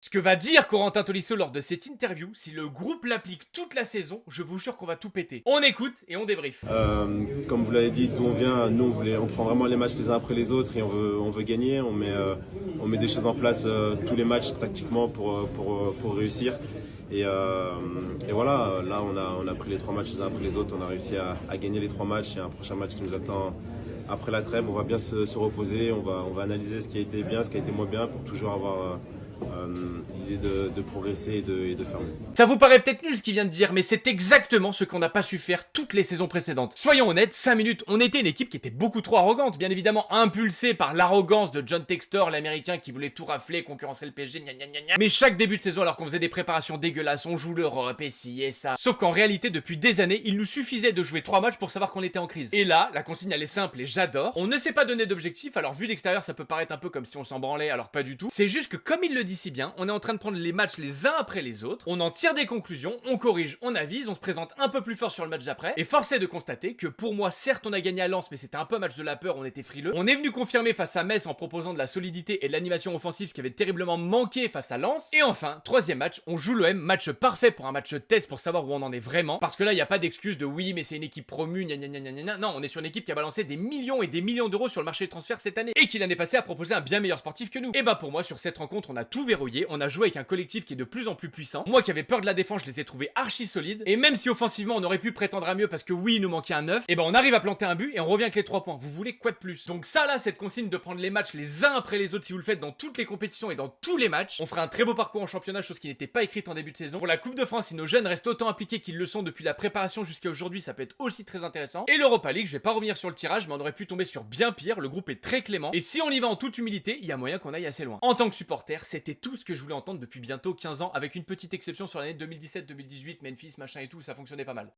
Ce que va dire Corentin Tolisso lors de cette interview, si le groupe l'applique toute la saison, je vous jure qu'on va tout péter. On écoute et on débrief. Comme vous l'avez dit, d'où on vient, nous on prend vraiment les matchs les uns après les autres et on veut gagner. On met des choses en place tous les matchs tactiquement pour réussir. Et voilà, là on a pris les 3 matchs les uns après les autres, on a réussi à gagner les 3 matchs. Il y a un prochain match qui nous attend après la trêve. On va bien se reposer, on va analyser ce qui a été bien, ce qui a été moins bien pour toujours avoir l'idée de progresser et de faire mieux. Ça vous paraît peut-être nul ce qu'il vient de dire, mais c'est exactement ce qu'on n'a pas su faire toutes les saisons précédentes. Soyons honnêtes, 5 minutes, on était une équipe qui était beaucoup trop arrogante, bien évidemment impulsée par l'arrogance de John Textor, l'américain qui voulait tout rafler, concurrencer le PSG, gna gna gna gna. Mais chaque début de saison, alors qu'on faisait des préparations dégueulasses, on joue l'Europe et ci et ça. Sauf qu'en réalité, depuis des années, il nous suffisait de jouer 3 matchs pour savoir qu'on était en crise. Et là, la consigne elle est simple et j'adore. On ne s'est pas donné d'objectif, alors vu d'extérieur ça peut paraître un peu comme si on s'en branlait, alors pas du tout. C'est juste que comme il le dit si bien, on est en train de prendre les matchs les uns après les autres, on en tire des conclusions, on corrige, on avise, on se présente un peu plus fort sur le match d'après, et force est de constater que pour moi, certes on a gagné à Lens, mais c'était un peu un match de la peur, on était frileux. On est venu confirmer face à Metz en proposant de la solidité et de l'animation offensive, ce qui avait terriblement manqué face à Lens. Et enfin, troisième match, on joue l'OM, match parfait pour un match test pour savoir où on en est vraiment, parce que là il n'y a pas d'excuse de oui mais c'est une équipe promue, gna gna gna gna gna. Non, on est sur une équipe qui a balancé des millions et des millions d'euros sur le marché des transferts cette année, et qui l'année passée a proposé un bien meilleur sportif que nous. Et bah pour moi sur cette rencontre on a tout verrouillé, on a joué avec un collectif qui est de plus en plus puissant. Moi qui avais peur de la défense, je les ai trouvés archi solides. Et même si offensivement on aurait pu prétendre à mieux parce que oui, il nous manquait un 9, et ben on arrive à planter un but et on revient avec les 3 points. Vous voulez quoi de plus? Donc ça là, cette consigne de prendre les matchs les uns après les autres, si vous le faites dans toutes les compétitions et dans tous les matchs, on fera un très beau parcours en championnat, chose qui n'était pas écrite en début de saison. Pour la Coupe de France, si nos jeunes restent autant impliqués qu'ils le sont depuis la préparation jusqu'à aujourd'hui, ça peut être aussi très intéressant. Et l'Europa League, je vais pas revenir sur le tirage, mais on aurait pu tomber sur bien pire. Le groupe est très clément. Et si on y va en toute humilité, il y a moyen qu'on aille assez loin. En tant que supporter, c'était tout ce que je voulais entendre depuis bientôt 15 ans, avec une petite exception sur l'année 2017-2018, Memphis, machin et tout, ça fonctionnait pas mal.